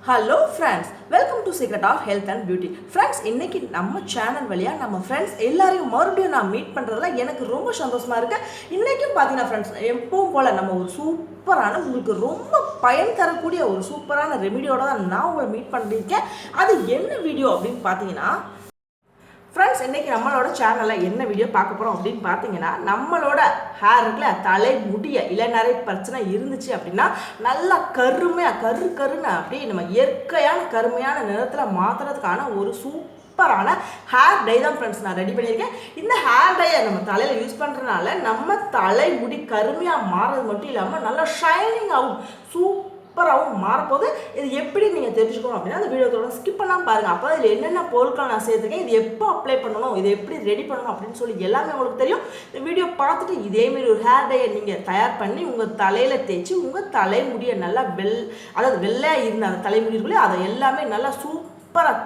Hello friends, welcome to secret of health and beauty. Friends, இன்னைக்கு நம்ம channel வழியாக நம்ம ஃப்ரெண்ட்ஸ் எல்லாரையும் மறுபடியும் நான் மீட் பண்ணுறதுல எனக்கு ரொம்ப சந்தோஷமாக இருக்குது. இன்றைக்கும் பார்த்தீங்கன்னா ஃப்ரெண்ட்ஸ், எப்பவும் போல் நம்ம ஒரு சூப்பரான உங்களுக்கு ரொம்ப பயன் தரக்கூடிய ஒரு சூப்பரான ரெமிடியோட தான் நான் உங்களை மீட் பண்ணியிருக்கேன். அது என்ன வீடியோ அப்படின்னு பார்த்தீங்கன்னா ஃப்ரெண்ட்ஸ், இன்றைக்கி நம்மளோட சேனலில் என்ன வீடியோ பார்க்க போகிறோம் அப்படின்னு பார்த்தீங்கன்னா, நம்மளோட ஹேருக்குள்ள தலை முடிய இளநரை பிரச்சனை இருந்துச்சு அப்படின்னா நல்லா கருமையாக கருன்னு அப்படியே நம்ம இயற்கையான கருமையான நிறத்தில் மாற்றுறதுக்கான ஒரு சூப்பரான ஹேர் டை தான் ஃப்ரெண்ட்ஸ் நான் ரெடி பண்ணியிருக்கேன். இந்த ஹேர் டையை நம்ம தலையில் யூஸ் பண்ணுறதுனால நம்ம தலை முடி கருமையாக மாறுறது மட்டும் இல்லாமல் நல்லா ஷைனிங்காகவும் சூப்பராகவும் மாறப்போது. இது எப்படி நீங்கள் தெரிஞ்சுக்கணும் அப்படின்னா அந்த வீடியோத்தோட ஸ்கிப் பண்ணாமல் பாருங்கள். அப்போ இதில் என்னென்ன பொருட்கள் நான் சேர்த்துருக்கேன், இது எப்போ அப்ளை பண்ணணும், இதை எப்படி ரெடி பண்ணணும் அப்படின்னு சொல்லி எல்லாமே உங்களுக்கு தெரியும். இந்த வீடியோ பார்த்துட்டு இதேமாரி ஒரு ஹேர் டையை நீங்கள் தயார் பண்ணி உங்கள் தலையில் தேய்ச்சி உங்கள் தலைமுடியை நல்லா அதாவது வெள்ளையாக இருந்த அந்த தலைமுடிக்குள்ளே அதை எல்லாமே நல்லா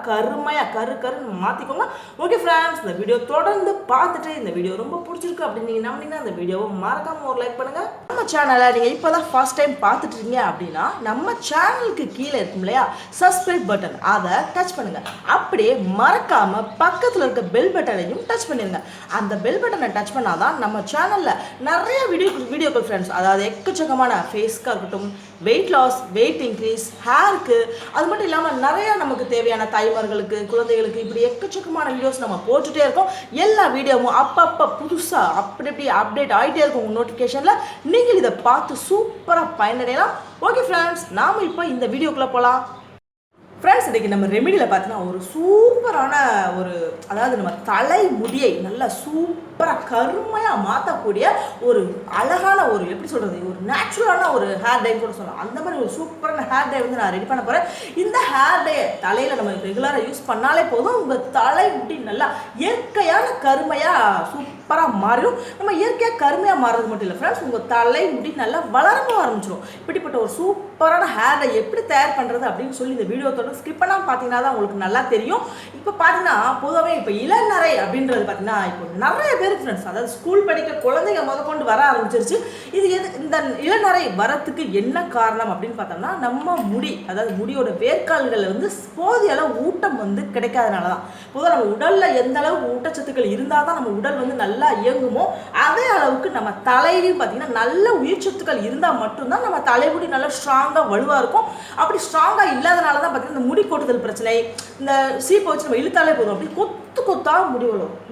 கருமையாக கருன்னு மாற்றிக்கோங்க. ஓகே ஃப்ரெண்ட்ஸ், இந்த வீடியோ தொடர்ந்து பார்த்துட்டு இந்த வீடியோ ரொம்ப பிடிச்சிருக்கு அப்படின்னு நீங்கள் நம்பினீங்கன்னா இந்த வீடியோவை மறக்காமல் ஒரு லைக் பண்ணுங்கள். நம்ம சேனலை நீங்கள் இப்போ தான் ஃபர்ஸ்ட் டைம் பார்த்துட்டு இருக்கீங்க அப்படின்னா நம்ம சேனலுக்கு கீழே இருக்கும் இல்லையா சப்ஸ்கிரைப் பட்டன், அதை டச் பண்ணுங்கள். அப்படியே மறக்காமல் பக்கத்தில் இருக்க பெல் பட்டனையும் டச் பண்ணிடுங்க. அந்த பெல் பட்டனை டச் பண்ணால் தான் நம்ம சேனலில் நிறைய வீடியோக்கள் ஃப்ரெண்ட்ஸ், அதாவது எக்கச்சக்கமான ஃபேஸ்க்காக இருக்கட்டும், வெயிட் லாஸ், வெயிட் இன்க்ரீஸ், ஹேருக்கு, அது மட்டும் இல்லாமல் நிறையா நமக்கு தேவையான தாய்மார்களுக்கு, குழந்தைகளுக்கு, இப்படி எக்கச்சக்கமான வீடியோஸ் நம்ம போட்டுகிட்டே இருக்கோம். எல்லா வீடியோவும் அப்பப்போ புதுசாக அப்படி அப்டேட் ஆகிட்டே இருக்கும் உங்கள் நோட்டிஃபிகேஷனில். நீங்கள் இதை பார்த்து சூப்பராக பயனடையலாம். ஓகே ஃப்ரெண்ட்ஸ், நாம் இப்போ இந்த வீடியோக்குள்ளே போகலாம். ஃப்ரெண்ட்ஸ், இன்றைக்கி நம்ம ரெமிடியில் பார்த்தீங்கன்னா ஒரு சூப்பரான அதாவது நம்ம தலை முடியை நல்லா சூப்பராக கருமையாக மாற்றக்கூடிய ஒரு அழகான எப்படி சொல்கிறது, ஒரு நேச்சுரலான ஒரு ஹேர் டை கூட சொல்லலாம். அந்த மாதிரி ஒரு சூப்பரான ஹேர் டை வந்து நான் ரெடி பண்ண போகிறேன். இந்த ஹேர் டை தலையில் நம்ம ரெகுலராக யூஸ் பண்ணாலே போதும், உங்கள் தலை முடி நல்லா இயற்கையான கருமையாக சூப்பராக மாறிடும். நம்ம இயற்கையாக கருமையாக மாறுறது மட்டும் இல்லை ஃப்ரெண்ட்ஸ், உங்கள் தலை முடி நல்லா வளரவும் ஆரம்பிச்சிடும். இப்படிப்பட்ட ஒரு சூப்பரான ஹேர் டை எப்படி தயார் பண்ணுறது அப்படின்னு சொல்லி இந்த வீடியோத்தோட ஸ்கிப் பண்ணாமல் பார்த்தீங்கன்னா தான் உங்களுக்கு நல்லா தெரியும். இப்போ பார்த்தீங்கன்னா பொதுவாகவே இப்போ இளநரை அப்படின்றது பார்த்தீங்கன்னா இப்போ நிறைய பேர் ஃப்ரெண்ட்ஸ், அதாவது ஸ்கூல் படிக்க குழந்தைங்க முதற்கொண்டு வர ஆரம்பிச்சிருச்சு. இது இந்த இளநரை வரத்துக்கு என்ன காரணம் அப்படின்னு பார்த்தோம்னா நம்ம முடி, அதாவது முடியோட வேர்க்கால்கள் வந்து போதிய அளவு ஊட்டம் வந்து கிடைக்காதனால தான். பொதுவாக நம்ம உடலில் எந்த அளவுக்கு ஊட்டச்சத்துக்கள் இருந்தால் தான் நம்ம உடல் வந்து நல்லா இயங்குமோ அதே அளவுக்கு நம்ம தலையிலையும் பார்த்தீங்கன்னா நல்ல உயிர்ச்சத்துக்கள் இருந்தால் மட்டும்தான் நம்ம தலைமுடி நல்லா ஸ்ட்ராங்காக வலுவாக இருக்கும். அப்படி ஸ்ட்ராங்காக இல்லாதனால தான் பார்த்தீங்கன்னா இந்த முடி கொட்டுதல் பிரச்சனை, இந்த சீப்பை வச்சு நம்ம இழுத்தாலே போதும் அப்படி கொத்தாக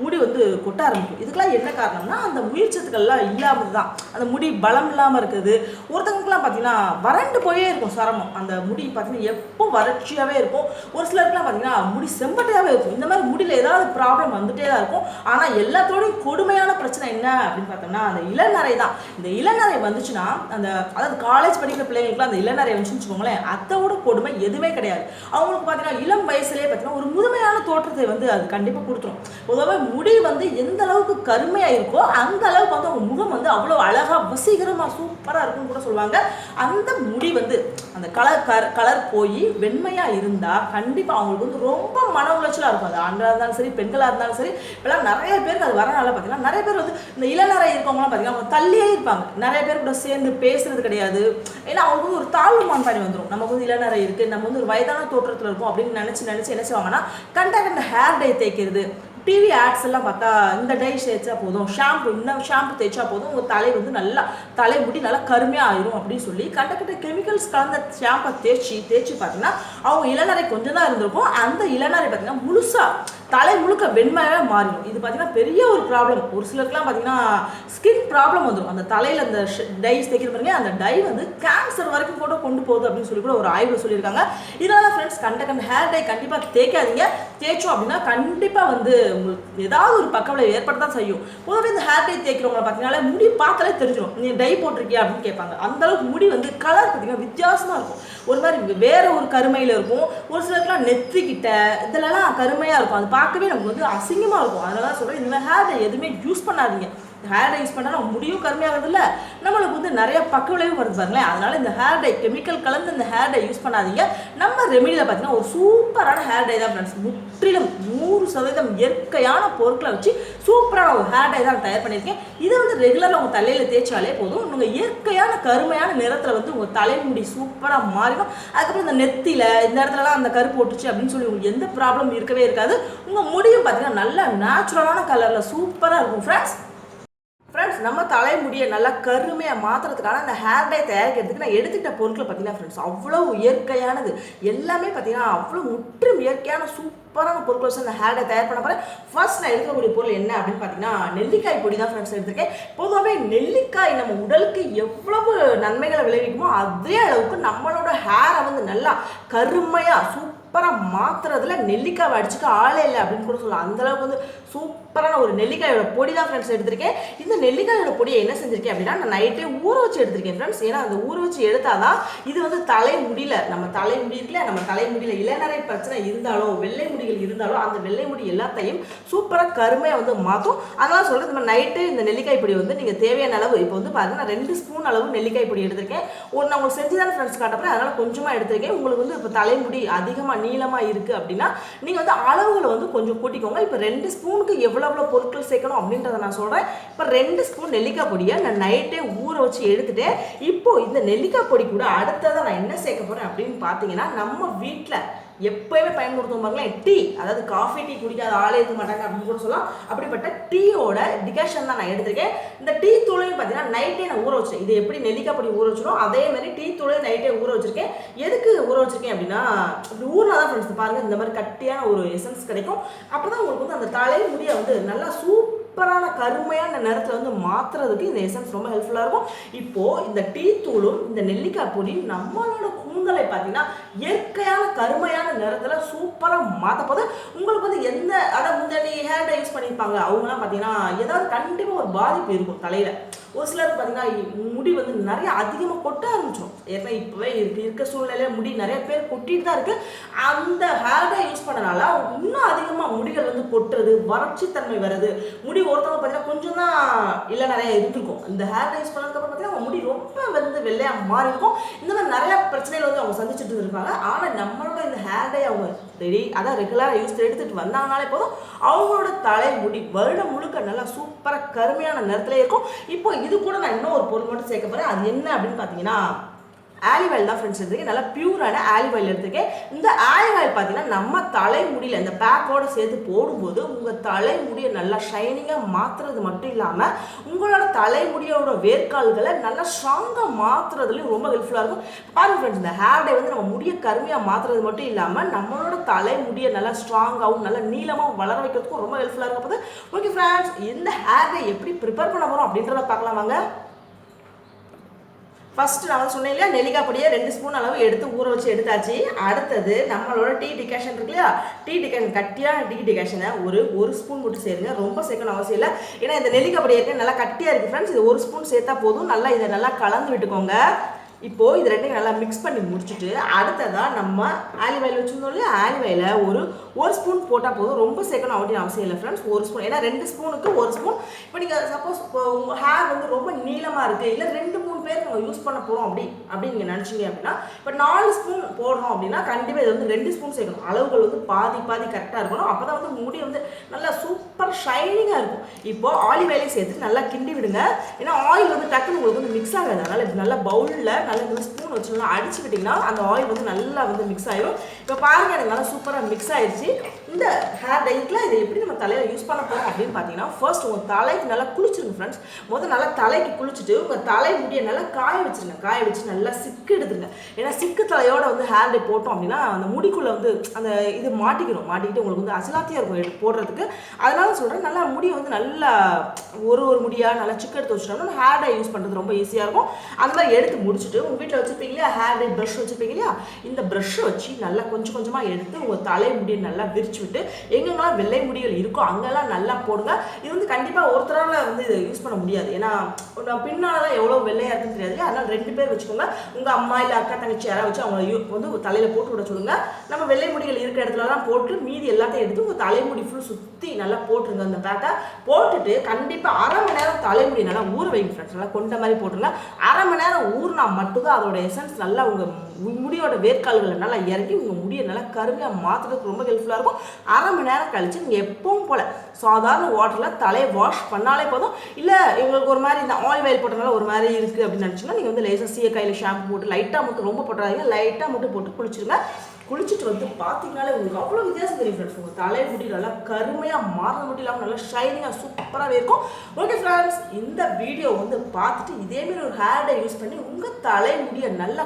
முடி வந்து கொட்ட ஆரம்பிக்கும். இதுக்கெல்லாம் என்ன காரணம்னா அந்த உயிர்ச்சத்துக்கள்லாம் இல்லாமல் தான் அந்த முடி பலம் இல்லாமல் இருக்குது. ஒருத்தவங்களுக்குலாம் பார்த்தீங்கன்னா வறண்டு போயே இருக்கும் சரமம், அந்த முடி பார்த்தீங்கன்னா எப்போ வறட்சியாகவே இருக்கும். ஒரு சிலருக்குலாம் பார்த்தீங்கன்னா முடி செம்பட்டையாகவே இருக்கும். இந்த மாதிரி முடியில் ஏதாவது ப்ராப்ளம் வந்துட்டே தான் இருக்கும். ஆனால் எல்லாத்தோடையும் கொடுமையான பிரச்சனை என்ன அப்படின்னு பார்த்தோம்னா அந்த இளநரை தான். இந்த இளநரை வந்துச்சுன்னா அதாவது காலேஜ் படிக்கிற பிள்ளைங்களுக்குலாம் அந்த இளநரை வந்துச்சுன்னு வச்சுக்கோங்களேன், அதோட கொடுமை எதுவுமே கிடையாது. அவங்களுக்கு பார்த்தீங்கன்னா இளம் வயசுலேயே பார்த்தீங்கன்னா ஒரு முதுமையான தோற்றத்தை வந்து அது கண்டிப்பாக கொடுத்துரும். பொதுவாக முடி வந்து எந்த அளவுக்கு கருமையாக இருக்கோ அந்த அளவுக்கு வந்து அவங்க முகம் வந்து அவ்வளோ அழகாக வசீகரமாக சூப்பராக இருக்குன்னு கூட சொல்லுவாங்க. அந்த முடி வந்து அந்த கலர் போய் வெண்மையாக இருந்தால் கண்டிப்பாக அவங்களுக்கு வந்து ரொம்ப மன உளைச்சலாக இருக்கும். அது ஆண்களாக இருந்தாலும் சரி, பெண்களாக இருந்தாலும் சரி. இப்போலாம் நிறைய பேருக்கு அது வரனால பார்த்தீங்கன்னா நிறைய பேர் வந்து இந்த இளநரை இருக்கவங்களாம் பார்த்தீங்கன்னா அவங்க தள்ளியே இருப்பாங்க. நிறைய பேர் கூட சேர்ந்து பேசுறது கிடையாது. ஏன்னா அவங்களுக்கு வந்து ஒரு தாழ்வு மனப்பான்மை வந்துடும். நமக்கு வந்து இளநரை இருக்குது, நம்ம வந்து ஒரு வயதான தோற்றத்தில் இருக்கும் அப்படின்னு நினச்சி என்ன செய்வாங்கன்னா கண்ட ஹேர் டை தேய்க்கிறது, டிவி ஆட்ஸ் எல்லாம் பார்த்தா இந்த டை தேய்ச்சா போதும், ஷாம்பு தேய்ச்சா போதும், உங்கள் தலை வந்து நல்லா தலைமுடி நல்லா கருமையாக ஆயிரும் அப்படின்னு சொல்லி கண்ட கெமிக்கல்ஸ் கலந்த ஷாம்பை தேய்ச்சி பார்த்தீங்கன்னா அவங்க இளநரை கொஞ்சம் தான் இருந்திருக்கும். அந்த இளநரை பார்த்தீங்கன்னா முழுசாக தலை முழுக்க வெண்மையாகவே மாறிடும். இது பார்த்தீங்கன்னா பெரிய ஒரு ப்ராப்ளம். ஒரு சிலருக்குலாம் பார்த்தீங்கன்னா ஸ்கின் ப்ராப்ளம் வந்துடும். அந்த தலையில் அந்த டைஸ் தேய்க்கிற பாருங்க, அந்த டை வந்து கேன்சர் வரைக்கும் கூட கொண்டு போகுது அப்படின்னு சொல்லி கூட ஒரு ஆய்வு சொல்லியிருக்காங்க. இதனால ஃப்ரெண்ட்ஸ் கண்ட ஹேர் டை கண்டிப்பாக தேய்க்காதீங்க. தேய்ச்சோம் அப்படின்னா கண்டிப்பாக வந்து உங்களுக்கு ஏதாவது ஒரு பக்கவிளைவு ஏற்பட தான் செய்யும். பொதுவாக இந்த ஹேர் டை தேய்க்கிறவங்களை பார்த்தீங்கன்னா முடி பார்த்தாலே தெரிஞ்சிடும், நீ டை போட்டிருக்கியா அப்படின்னு கேட்பாங்க. அந்தளவுக்கு முடி வந்து கலர் பார்த்தீங்கன்னா வித்தியாசமாக இருக்கும். ஒரு மாதிரி வேற ஒரு கருமையில் இருக்கும். ஒரு சிலருக்குலாம் நெத்திக்கிட்ட இதிலலாம் கருமையாக இருக்கும். அது பார்க்கவே நமக்கு வந்து அசிங்கமாக இருக்கும். அதனால தான் சொல்கிறேன், இந்த ஹேர் டை எதுவுமே யூஸ் பண்ணாதீங்க. ஹேர் டை யூஸ் பண்ணாலும் முடியும் கருமையாகிறது இல்லை, நம்மளுக்கு வந்து நிறைய பக்க விளைவு வருது பாருங்களேன். அதனால இந்த ஹேர் டை கெமிக்கல் கலந்து இந்த ஹேர் டை யூஸ் பண்ணாதீங்க. நம்ம ரெமிடியில் பார்த்தீங்கன்னா ஒரு சூப்பரான ஹேர் டை தான் ஃப்ரெண்ட்ஸ். முற்றிலும் 100% இயற்கையான பொருட்களை வச்சு சூப்பரான ஒரு ஹேர் டை தான் தயார் பண்ணியிருக்கேன். இதை வந்து ரெகுலராக உங்கள் தலையில் தேய்ச்சாலே போதும், நீங்கள் இயற்கையான கருமையான நிறத்தில் வந்து உங்கள் தலைமுடி சூப்பராக மாறிடும். அதுக்கப்புறம் இந்த நெத்தியில் இந்த இடத்துலலாம் அந்த கருப்பு போட்டுச்சு அப்படின்னு சொல்லி உங்களுக்கு எந்த ப்ராப்ளம் இருக்கவே இருக்காது. உங்கள் முடியும் பார்த்தீங்கன்னா நல்லா நேச்சுரலான கலரில் சூப்பராக இருக்கும் ஃப்ரெண்ட்ஸ். நம்ம தலைமுடியை நல்லா கருமையாக மாற்றுறதுக்கான அந்த ஹேர் டை தயாரிக்கிறதுக்கு நான் எடுத்துக்கிட்ட பொருட்கள் பார்த்தீங்கன்னா ஃப்ரெண்ட்ஸ் அவ்வளோ இயற்கையானது. எல்லாமே பார்த்தீங்கன்னா அவ்வளோ முற்றும் இயற்கையான சூப்பரான பொருட்கள் வச்சு அந்த ஹேர் டை தயார் பண்ண போகிறேன். ஃபர்ஸ்ட் நான் எடுக்கக்கூடிய பொருள் என்ன அப்படின்னு பார்த்தீங்கன்னா நெல்லிக்காய் பொடி தான் ஃப்ரெண்ட்ஸ் எடுத்திருக்கேன். பொதுவாகவே நெல்லிக்காய் நம்ம உடலுக்கு எவ்வளவு நன்மைகளை விளைவிக்குமோ அதே அளவுக்கு நம்மளோட ஹேரை வந்து நல்லா கருமையாக சூப்பராக மாற்றுறதுல நெல்லிக்காய் அடிச்சுக்க ஆளே இல்லை அப்படின்னு கூட சொல்லலாம். அந்தளவுக்கு வந்து சூப்பரான ஒரு நெல்லிக்காயோட பொடி தான் ஃப்ரெண்ட்ஸ் எடுத்திருக்கேன். இந்த நெல்லிக்காயோட பொடியை என்ன செஞ்சிருக்கேன் அப்படின்னா நான் நைட்டே ஊற வச்சு எடுத்திருக்கேன் ஃப்ரெண்ட்ஸ். ஏன்னா அந்த ஊற வச்சு எடுத்தாதான் இது வந்து தலைமுடியில் நம்ம தலைமுடி இருக்குல்ல, நம்ம தலைமுடியில் இளநரை பிரச்சனை இருந்தாலும் வெள்ளை முடிகள் இருந்தாலும் அந்த வெள்ளை முடி எல்லாத்தையும் சூப்பராக கருமையாக வந்து மாற்றும். அதனால சொல்கிறது நம்ம நைட்டு இந்த நெல்லிக்காய் பொடி வந்து நீங்கள் தேவையான அளவு இப்போ வந்து பாருங்கள் நான் 2 ஸ்பூன் அளவு நெல்லிக்காய் பொடி எடுத்திருக்கேன். நான் உங்களுக்கு செஞ்சு தானே ஃப்ரெண்ட்ஸ் காட்டப்போ அதனால் கொஞ்சமாக எடுத்திருக்கேன். உங்களுக்கு வந்து இப்போ தலைமுடி அதிகமாக நீளமாக இருக்குது அப்படின்னா நீங்கள் வந்து அளவுகளை வந்து கொஞ்சம் கூட்டிக்கோங்க. இப்போ 2 ஸ்பூனுக்கு எவ்வளோ பொருட்கள் சேர்க்கணும் அப்படின்றத நான் சொல்கிறேன். இப்போ 2 ஸ்பூன் நெல்லிக்காய் பொடியை நான் நைட்டே ஊற வச்சு எடுத்துட்டேன். இப்போ இந்த நெல்லிக்காய் பொடி கூட அடுத்ததான் நான் என்ன சேர்க்க போகிறேன் அப்படின்னு பார்த்தீங்கன்னா நம்ம வீட்டில் எப்போயுமே பயன்படுத்தும் பாருங்களேன் டீ, அதாவது காஃபி டீ குடிக்காத ஆளே இருக்க மாட்டாங்க அப்படின்னு கூட சொல்லலாம். அப்படிப்பட்ட டீயோட டிகாஷன் தான் நான் எடுத்திருக்கேன். இந்த டீ தூளையும் பார்த்தீங்கன்னா நைட்டே நான் ஊற வச்சேன். இது எப்படி நெல்லிக்காய் பொடி ஊற வச்சிடும் அதே மாதிரி டீ தூளையும் நைட்டே ஊற வச்சிருக்கேன். எதுக்கு ஊற வச்சிருக்கேன் அப்படின்னா ஊரில் தான் ஃப்ரெண்ட்ஸ் பாருங்கள் இந்த மாதிரி கட்டியான ஒரு எசன்ஸ் கிடைக்கும். அப்போ தான் உங்களுக்கு வந்து அந்த தலைமுடியை வந்து நல்லா சூப்பரான கருமையான நேரத்தில் வந்து மாற்றுறதுக்கு இந்த எசன்ஸ் ரொம்ப ஹெல்ப்ஃபுல்லாக இருக்கும். இப்போது இந்த டீ தூளும் இந்த நெல்லிக்காய் பொடியும் நம்மளோட கூந்தலை பார்த்தீங்கன்னா இயற்கையான கருமையான நேரத்தில் சூப்பராக மாற்றப்போது உங்களுக்கு வந்து எந்த அதாவது முன்னாடி ஹேர் டை யூஸ் பண்ணியிருப்பாங்க அவங்களாம் பார்த்தீங்கன்னா ஏதாவது கண்டிப்பாக ஒரு பாதிப்பு இருக்கும் தலையில். ஒரு சிலருக்கு பார்த்தீங்கன்னா முடி வந்து நிறைய அதிகமாக கொட்ட ஆரம்பிச்சிடும். ஏன்னா இப்போவே இருக்க சூழ்நிலையில் முடி நிறைய பேர் கொட்டிட்டு தான் இருக்குது. அந்த ஹேர் டை யூஸ் பண்ணனால இன்னும் அதிகமாக முடிகள் வந்து கொட்டுறது, வறட்சித்தன்மை வருது. முடி ஒருத்தவங்க பார்த்தீங்கன்னா கொஞ்சம் தான் இல்லை நிறைய இருந்திருக்கும். இந்த ஹேர் டை யூஸ் பண்ணதுக்கப்புறம் பார்த்தீங்கன்னா அவங்க முடி ரொம்ப வந்து வெள்ளையாக மாறி இருக்கும். இந்த மாதிரி நிறைய பிரச்சனைகள் வந்து அவங்க சந்திச்சுட்டு இருப்பாங்க. ஆனால் நம்மளோட இந்த ஹேர் டை அவங்க அதான் ரெகுலராக யூஸ் எடுத்துகிட்டு வந்தாங்கனாலே போதும் அவங்களோட தலைமுடி வருடம் முழுக்க நல்லா சூப்பராக கருமையான நேரத்தில் இருக்கும். இப்போ இது கூட நான் இன்னும் ஒரு பொருள் மட்டும் சேர்க்க போகிறேன். அது என்ன அப்படின்னு பார்த்தீங்கன்னா ஆலிவ் ஆயில் தான் ஃப்ரெண்ட்ஸ் எடுத்துருக்கேன். நல்லா பியூரான ஆலிவ் ஆயில் எடுத்துருக்கேன். இந்த ஆலிவ் ஆயில் பார்த்தீங்கன்னா நம்ம தலைமுடியில் இந்த பேக்கோடு சேர்த்து போடும்போது உங்கள் தலைமுடியை நல்லா ஷைனிங்காக மாற்றுறது மட்டும் இல்லாமல் உங்களோட தலைமுடியோட வேர்க்கால்களை நல்லா ஸ்ட்ராங்காக மாற்றுறதுலையும் ரொம்ப ஹெல்ப்ஃபுல்லாக இருக்கும். பாருங்கள் ஃப்ரெண்ட்ஸ் இந்த ஹேர் டை வந்து நம்ம முடியை கருமையாக மாற்றுறது மட்டும் இல்லாமல் நம்மளோட தலைமுடியை நல்லா ஸ்ட்ராங்காகவும் நல்லா நீளமாக வளர வைக்கிறதுக்கும் ரொம்ப ஹெல்ப்ஃபுல்லாக இருக்க போது. ஓகே ஃப்ரெண்ட்ஸ் இந்த ஹேர் டை எப்படி ப்ரிப்பேர் பண்ண போகிறோம் அப்படின்றத பார்க்கலாம் வாங்க. ஃபஸ்ட்டு நான் வந்து சொன்னேன் இல்லையா நெல்லிக்காய் பொடியை 2 ஸ்பூன் அளவு எடுத்து ஊற வச்சு எடுத்தாச்சு. அடுத்தது நம்மளோட டீ டிகாஷன் இருக்கு இல்லையா, டீ டிகாஷன் கட்டியான டீ டிகாஷனை ஒரு ஸ்பூன் மட்டும் சேருங்க. ரொம்ப சேர்க்கணும் அவசியம் இல்லை. ஏன்னா இந்த நெல்லிக்காய் பொடி ஏற்கனவே நல்லா கட்டியாக இருக்குது ஃப்ரெண்ட்ஸ். இது 1 ஸ்பூன் சேர்த்தா போதும். நல்லா இதை நல்லா கலந்து விட்டுக்கோங்க. இப்போது இது ரெண்டையும் நல்லா மிக்ஸ் பண்ணி முடிச்சுட்டு அடுத்ததாக நம்ம ஆலிவ் ஆயில் வச்சுருந்தோம் இல்லையா, ஆலிவ் ஆயிலில் ஒரு ஸ்பூன் போட்டால் போதும். ரொம்ப சேர்க்கணும் அப்படின்னு அவசியம் இல்லை ஃப்ரெண்ட்ஸ். 1 ஸ்பூன், ஏன்னா 2 ஸ்பூனுக்கு 1 ஸ்பூன். இப்போ நீங்கள் சப்போஸ் இப்போ உங்கள் ஹேர் வந்து ரொம்ப நீளமாக இருக்குது, இல்லை 2-3 பேர் நம்ம யூஸ் பண்ண போகிறோம் அப்படின்னு நீங்கள் நினச்சிங்க அப்படின்னா இப்போ 4 ஸ்பூன் போடுறோம் அப்படின்னா கண்டிப்பாக இது வந்து 2 ஸ்பூன் சேர்க்கணும். அளவுகள் வந்து பாதி கரெக்டாக இருக்கணும். அப்போ தான் வந்து முடி வந்து நல்லா சூப்பர் ஷைனிங்காக இருக்கும். இப்போது ஆலிவ் ஆயிலையும் சேர்த்து நல்லா கிண்டி விடுங்க. ஏன்னா ஆயில் வந்து டக்குன்னு உங்களுக்கு வந்து மிக்ஸ் ஆகாது. அதனால் இது நல்லா பவுலில் நல்லா இந்த ஸ்பூன் வச்சு நல்லா அடிச்சுக்கிட்டிங்கன்னா அந்த ஆயில் வந்து நல்லா வந்து மிக்ஸ் ஆகிடும். இப்போ பாருங்கள் எனக்கு நல்லா சூப்பராக மிக்ஸ் ஆயிடுச்சு. இந்த ஹேர் டைக்கில் இதை எப்படி நம்ம தலையில் யூஸ் பண்ண போகிறோம் அப்படின்னு பார்த்தீங்கன்னா ஃபர்ஸ்ட் உங்கள் தலைக்கு நல்லா குளிச்சிருங்க ஃப்ரெண்ட்ஸ். நல்லா தலைக்கு குளிச்சுட்டு உங்கள் தலை முடியை நல்லா காய வச்சுருங்க. காய வச்சு நல்லா சிக்கு எடுத்துருங்க. ஏன்னா சிக்கு தலையோட வந்து ஹேர் டை போட்டோம் அப்படின்னா அந்த முடிக்குள்ளே வந்து அந்த இது மாட்டிக்கிட்டு உங்களுக்கு வந்து அசலாத்தியாக இருக்கும் போடுறதுக்கு. அதனால சொல்கிறேன் நல்லா முடியை வந்து நல்லா ஒரு முடியாக நல்லா சிக்கு எடுத்து வச்சுட்டோம்னா ஹேர் டை யூஸ் பண்ணுறது ரொம்ப ஈஸியாக இருக்கும். அந்த மாதிரி எடுத்து முடிச்சுட்டு உங்கள் வீட்டில் வச்சுருப்பீங்க இல்லையா ஹேர் டை ப்ரஷ் வச்சுருப்பீங்க இல்லையா, இந்த ப்ரஷ்ஷை வச்சு நல்லா கொஞ்சமாக எடுத்து உங்கள் தலை முடியை நல்லா விரிச்சு தேய்ச்சி விட்டு எங்கெங்கெல்லாம் வெள்ளை முடிகள் இருக்கோ அங்கெல்லாம் நல்லா போடுங்க. இது வந்து கண்டிப்பாக ஒருத்தரால் வந்து இதை யூஸ் பண்ண முடியாது. ஏன்னா பின்னால் தான் எவ்வளோ வெள்ளையாக இருக்குன்னு தெரியாது. அதனால் 2 பேர் வச்சுக்கோங்க. உங்கள் அம்மா இல்லை அக்கா தங்கச்சி யாராவது வச்சு அவங்கள வந்து தலையில் போட்டு விட சொல்லுங்க. நம்ம வெள்ளை முடிகள் இருக்கிற இடத்துலலாம் போட்டு மீதி எல்லாத்தையும் எடுத்து உங்கள் தலைமுடி ஃபுல் சுற்றி நல்லா போட்டுருங்க. அந்த பேக்கை போட்டுட்டு கண்டிப்பாக அரை மணி நேரம் தலைமுடி நல்லா ஊற வைங்க ஃப்ரெண்ட்ஸ். நல்லா கொண்ட மாதிரி போட்டுருங்க. அரை மணி நேரம் ஊறினா மட்டும்தான் அதோட எசன்ஸ் நல்லா உங்கள் முடியோட வேர்க்கால்களை நல்லா இறக்கி உங்கள் முடியை நல்லா கருமையாக மாற்றுறதுக்கு ரொம்ப ஹெல்ப்ஃபுல்லாக இருக்கும். அரை மணி நேரம் கழிச்சு நீங்கள் எப்பவும் போல் சாதாரண வாட்டரில் தலையை வாஷ் பண்ணாலே போதும். இல்லை எங்களுக்கு ஒரு மாதிரி இந்த ஆயில் போட்டனால ஒரு மாதிரி இருக்குது அப்படின்னு நினச்சிங்கன்னா நீங்கள் வந்து லேசாக சீயக்காயில் ஷாம்பு போட்டு லைட்டாக மட்டும் ரொம்ப போட்டுறாதீங்க, லைட்டாக மட்டும் போட்டு குளிச்சுருங்க. குளிச்சுட்டு வந்து பார்த்தீங்கனாலே உங்களுக்கு அவ்வளோ வித்தியாசம் தெரியும் ஃப்ரெண்ட்ஸ். உங்கள் தலைமுடி நல்லா கருமையாக மாறின முடி இல்லாமல் நல்லா ஷைனிங்காக சூப்பராகவே இருக்கும். ஓகே ஃப்ரெண்ட்ஸ், இந்த வீடியோ வந்து பார்த்துட்டு இதேமாரி ஒரு ஹேர் டை யூஸ் பண்ணி உங்கள் தலைமுடியை நல்லா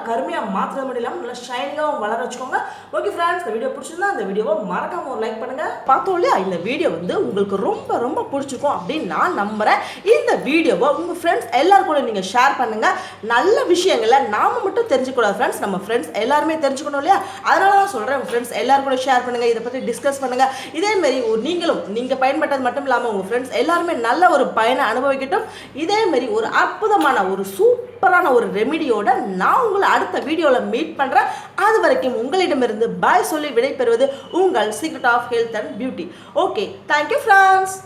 கருமையாக மாற்றுறது மட்டும் இல்லாமல் நல்லா ஷைனிங்காகவும் வளர வச்சுக்கோங்க. ஓகே ஃப்ரெண்ட்ஸ், இந்த வீடியோ பிடிச்சிருந்தா அந்த வீடியோவை மறக்காமல் ஒரு லைக் பண்ணுங்கள். பார்த்தோம் இல்லையா, இந்த வீடியோ வந்து உங்களுக்கு ரொம்ப ரொம்ப பிடிச்சிருக்கும் அப்படின்னு நான் நம்புகிறேன். இந்த வீடியோவை உங்கள் ஃப்ரெண்ட்ஸ் எல்லாரும் கூட நீங்கள் ஷேர் பண்ணுங்கள். நல்ல விஷயங்களை நாம் மட்டும் தெரிஞ்சுக்கூடாது ஃப்ரெண்ட்ஸ், நம்ம ஃப்ரெண்ட்ஸ் எல்லாருமே தெரிஞ்சுக்கணும் இல்லையா? அதனால தான் சொல்கிறேன், உங்கள் ஃப்ரெண்ட்ஸ் எல்லாரும் கூட ஷேர் பண்ணுங்கள், இதை பற்றி டிஸ்கஸ் பண்ணுங்கள். இதேமாரி நீங்கள் பயன்பட்டது மட்டும் இல்லாமல் உங்கள் ஃப்ரெண்ட்ஸ் எல்லாருமே நல்ல ஒரு பயனை அனுபவிக்கட்டும். இதேமாரி ஒரு அற்புதமான ஒரு சூப்பரான ஒரு ரெமிடியோட நான் உங்களை அடுத்த வீடியோவில் மீட் பண்ணுறேன். அது வரைக்கும் உங்களிடமிருந்து பாய் சொல்லி விடைபெறுவது உங்கள் secret of health and beauty. Okay, thank you friends.